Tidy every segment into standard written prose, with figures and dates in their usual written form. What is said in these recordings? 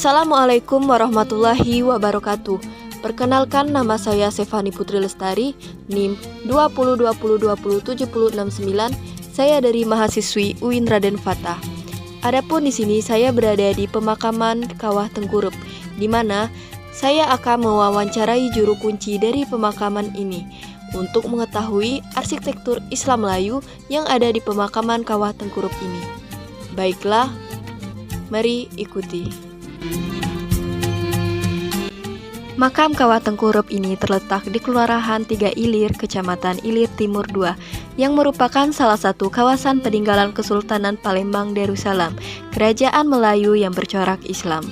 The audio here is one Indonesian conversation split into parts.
Assalamualaikum warahmatullahi wabarakatuh. Perkenalkan, nama saya Sefani Putri Lestari, NIM 2020207069. Saya dari mahasiswi UIN Raden Fatah. Adapun di sini saya berada di pemakaman Kawah Tengkurup, di mana saya akan mewawancarai juru kunci dari pemakaman ini untuk mengetahui arsitektur Islam Melayu yang ada di pemakaman Kawah Tengkurup ini. Baiklah, mari ikuti. Makam Kawah Tengkurup ini terletak di Kelurahan Tiga Ilir, Kecamatan Ilir Timur II, yang merupakan salah satu kawasan peninggalan Kesultanan Palembang Darussalam, kerajaan Melayu yang bercorak Islam.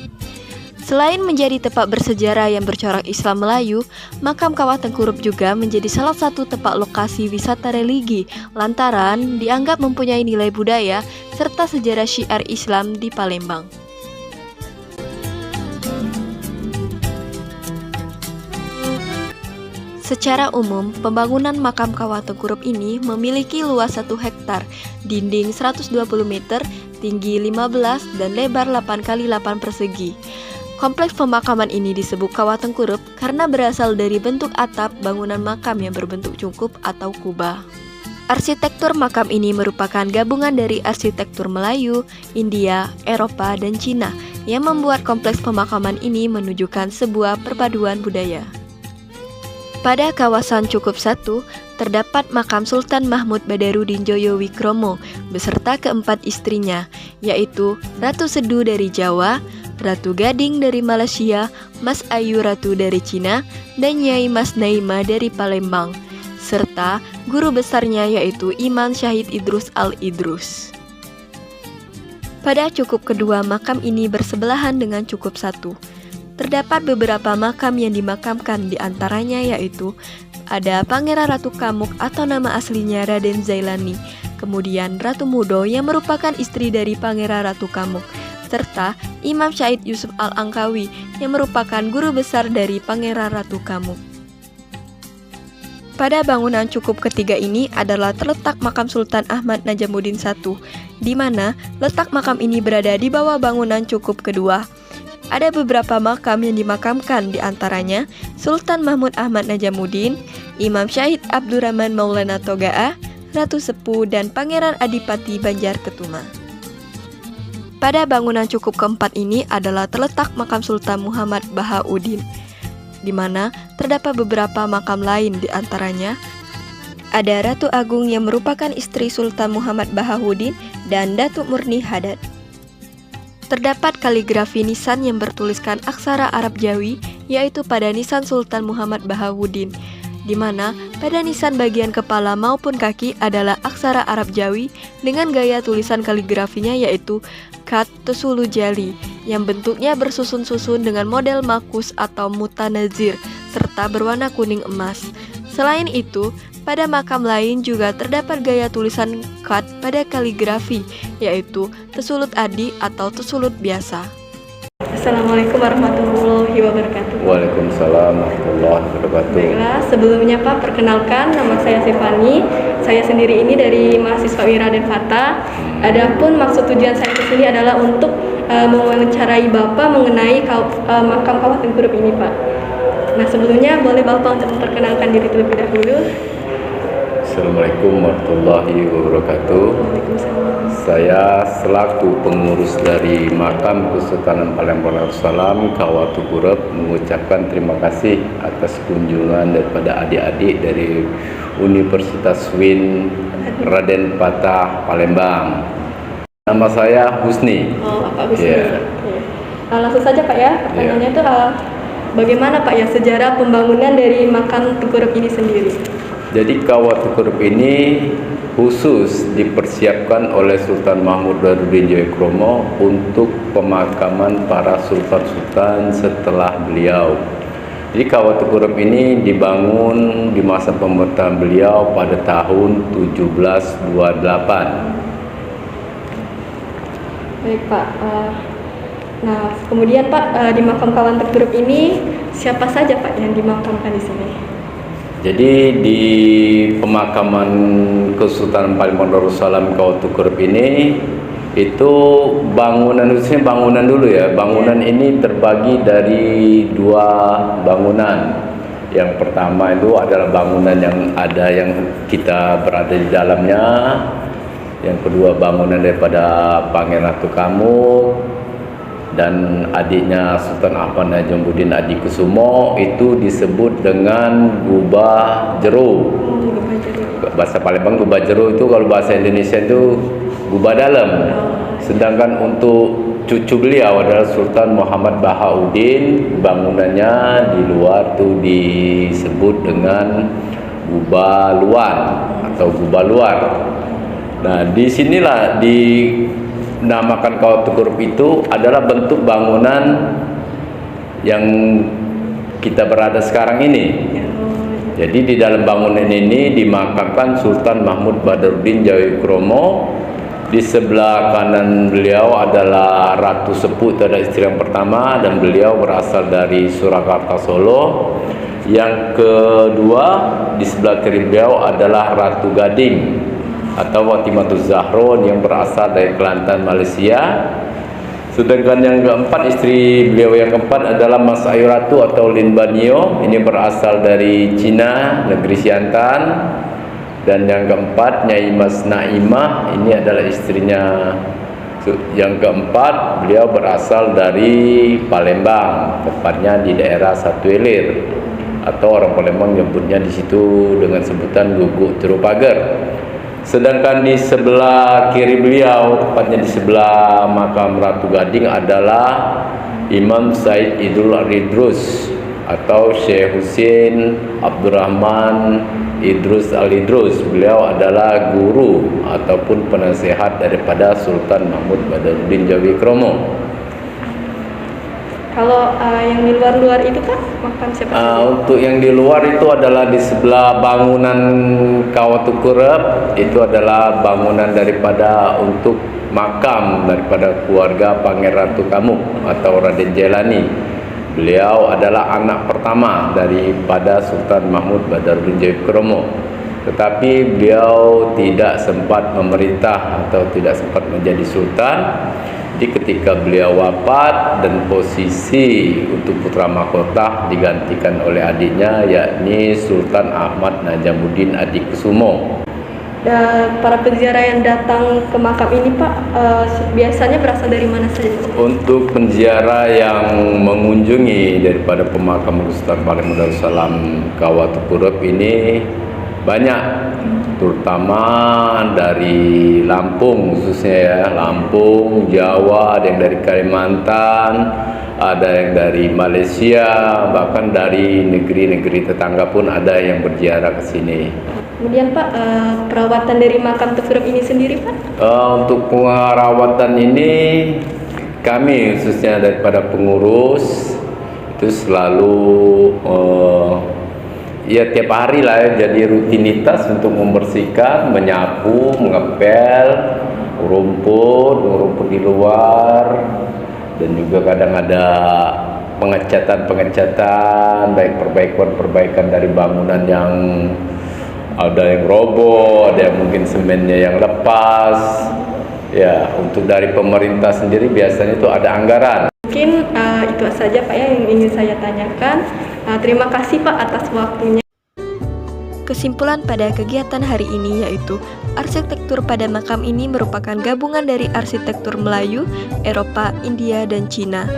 Selain menjadi tempat bersejarah yang bercorak Islam Melayu, makam Kawah Tengkurup juga menjadi salah satu tempat lokasi wisata religi lantaran dianggap mempunyai nilai budaya serta sejarah syiar Islam di Palembang. Secara umum, pembangunan makam Kawah Tengkurup ini memiliki luas 1 hektar, dinding 120 meter, tinggi 15 dan lebar 8 x 8 persegi. Kompleks pemakaman ini disebut Kawah Tengkurup karena berasal dari bentuk atap bangunan makam yang berbentuk cungkup atau kubah. Arsitektur makam ini merupakan gabungan dari arsitektur Melayu, India, Eropa, dan Cina yang membuat kompleks pemakaman ini menunjukkan sebuah perpaduan budaya. Pada kawasan Cukup 1, terdapat makam Sultan Mahmud Badarudin Joyo-Wikromo beserta keempat istrinya, yaitu Ratu Sedu dari Jawa, Ratu Gading dari Malaysia, Mas Ayu Ratu dari Cina, dan Nyai Mas Naima dari Palembang, serta guru besarnya yaitu Imam Syahid Idrus Al-Idrus. Pada Cukup kedua, makam ini bersebelahan dengan Cukup 1. Terdapat beberapa makam yang dimakamkan, di antaranya yaitu ada Pangeran Ratu Kamuk atau nama aslinya Raden Zailani, kemudian Ratu Mudo yang merupakan istri dari Pangeran Ratu Kamuk, serta Imam Syahid Yusuf Al-Angkawi yang merupakan guru besar dari Pangeran Ratu Kamuk. Pada bangunan Cukup ketiga ini adalah terletak makam Sultan Ahmad Najamuddin I, di mana letak makam ini berada di bawah bangunan Cukup kedua. Ada beberapa makam yang dimakamkan, di antaranya Sultan Mahmud Ahmad Najamuddin, Imam Syahid Abdurrahman Maulana Toga'a, Ratu Sepuh, dan Pangeran Adipati Banjar Ketuma. Pada bangunan Cukup keempat ini adalah terletak makam Sultan Muhammad Bahauddin, di mana terdapat beberapa makam lain, di antaranya ada Ratu Agung yang merupakan istri Sultan Muhammad Bahauddin dan Datuk Murni Hadad. Terdapat kaligrafi nisan yang bertuliskan aksara Arab Jawi, yaitu pada nisan Sultan Muhammad Bahauddin, di mana pada nisan bagian kepala maupun kaki adalah aksara Arab Jawi dengan gaya tulisan kaligrafinya yaitu Khat Tesulu Jali, yang bentuknya bersusun-susun dengan model makus atau mutanazir, serta berwarna kuning emas. Selain itu, pada makam lain juga terdapat gaya tulisan khat pada kaligrafi, yaitu tesulut adi atau tesulut biasa. Assalamualaikum warahmatullahi wabarakatuh. Waalaikumsalam warahmatullahi wabarakatuh. Baiklah, sebelumnya Pak, perkenalkan, nama saya Sefani. Saya sendiri ini dari mahasiswa UIN Raden Fatah. Adapun maksud tujuan saya ke sini adalah untuk mewawancarai Bapak mengenai makam Kawah Tengkurup ini, Pak. Nah, sebelumnya boleh Bapak untuk memperkenalkan diri terlebih dahulu. Assalamualaikum warahmatullahi wabarakatuh. Saya selaku pengurus dari Makam Kesultanan Palembang Darussalam Kawah Tengkurup mengucapkan terima kasih atas kunjungan daripada adik-adik dari Universitas UIN Raden Fatah Palembang. Nama saya Husni. Oh, Pak Husni. Yeah. Langsung saja Pak ya, pertanyaannya itu bagaimana Pak ya sejarah pembangunan dari makam Tengkurup ini sendiri? Jadi Kawah Tengkurup ini khusus dipersiapkan oleh Sultan Mahmud Badarudin Joyo-Wikromo untuk pemakaman para sultan-sultan setelah beliau. Jadi Kawah Tengkurup ini dibangun di masa pemerintahan beliau pada tahun 1728. Baik Pak. Nah kemudian Pak, di makam Kawah Tengkurup ini siapa saja Pak yang dimakamkan di sini? Jadi di pemakaman Kesultanan Palembang Darussalam Kawah Tengkurup ini Itu bangunan, khususnya bangunan dulu ya. Bangunan ini terbagi dari dua bangunan. Yang pertama itu adalah bangunan yang ada yang kita berada di dalamnya. Yang kedua bangunan daripada Pangeran Tukamuk dan adiknya Sultan Ahmad Najamuddin Adikusumo, itu disebut dengan Guba Jero. Bahasa Palembang Guba Jero itu, kalau bahasa Indonesia itu Guba Dalam. Sedangkan untuk cucu beliau adalah Sultan Muhammad Bahauddin, bangunannya di luar itu disebut dengan Guba Luar atau Guba Luar. Nah, disinilah dinamakan Kawah Tukurup itu adalah bentuk bangunan yang kita berada sekarang ini. Jadi di dalam bangunan ini dimakamkan Sultan Mahmud Badruddin Jayokromo. Di sebelah kanan beliau adalah Ratu Sepuh, itu adalah istri yang pertama, dan beliau berasal dari Surakarta, Solo. Yang kedua di sebelah kiri beliau adalah Ratu Gading atau Watimatuz Zahron yang berasal dari Kelantan, Malaysia. Sedangkan yang keempat, istri beliau yang keempat adalah Mas Ayu Ratu atau Lin Banio, ini berasal dari Cina, negeri Siantan. Dan yang keempat, Nyai Mas Naimah, ini adalah istrinya. Yang keempat, beliau berasal dari Palembang, tepatnya di daerah Satuelir, atau orang Palembang nyebutnya di situ dengan sebutan Guguk Terupager. Sedangkan di sebelah kiri beliau, tepatnya di sebelah makam Ratu Gading, adalah Imam Said Idul Idrus atau Syekh Husin Abdurrahman Idrus Al-Idrus. Beliau adalah guru ataupun penasehat daripada Sultan Mahmud Badruddin Jayokromo. Kalau yang di luar-luar itu Pak, makam siapa? Untuk yang di luar itu adalah di sebelah bangunan Kawah Tukurup, itu adalah bangunan daripada untuk makam daripada keluarga Pangeran Tukamuk atau Raden Jelani. Beliau adalah anak pertama daripada Sultan Mahmud Badruddin Jayokromo. Tetapi beliau tidak sempat memerintah atau tidak sempat menjadi sultan. Jadi ketika beliau wafat dan posisi untuk putra mahkota digantikan oleh adiknya, yakni Sultan Ahmad Najamuddin Adikusumo. Dan para penziarah yang datang ke makam ini Pak, biasanya berasal dari mana saja? Untuk penziarah yang mengunjungi daripada pemakaman Sultan Palembang Darussalam Kawah Tukurup ini banyak, terutama dari Lampung khususnya ya, Lampung, Jawa, ada yang dari Kalimantan, ada yang dari Malaysia, bahkan dari negeri-negeri tetangga pun ada yang berziarah ke sini. Kemudian Pak, perawatan dari makam Tukurup ini sendiri Pak? Untuk perawatan ini kami khususnya daripada pengurus itu selalu ya tiap hari lah ya, jadi rutinitas untuk membersihkan, menyapu, mengepel rumput di luar, dan juga kadang ada pengecatan, baik perbaikan dari bangunan yang ada yang roboh, ada yang mungkin semennya yang lepas. Ya, untuk dari pemerintah sendiri biasanya itu ada anggaran. Mungkin itu saja Pak ya yang ingin saya tanyakan. Terima kasih Pak atas waktunya. Kesimpulan pada kegiatan hari ini yaitu arsitektur pada makam ini merupakan gabungan dari arsitektur Melayu, Eropa, India, dan Cina.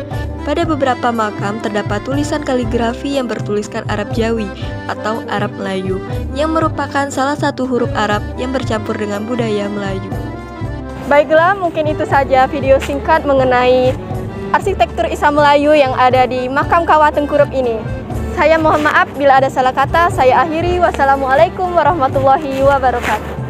Pada beberapa makam terdapat tulisan kaligrafi yang bertuliskan Arab Jawi atau Arab Melayu, yang merupakan salah satu huruf Arab yang bercampur dengan budaya Melayu. Baiklah, mungkin itu saja video singkat mengenai arsitektur Islam Melayu yang ada di makam Kawah Tukurup ini. Saya mohon maaf bila ada salah kata. Saya akhiri. Wassalamualaikum warahmatullahi wabarakatuh.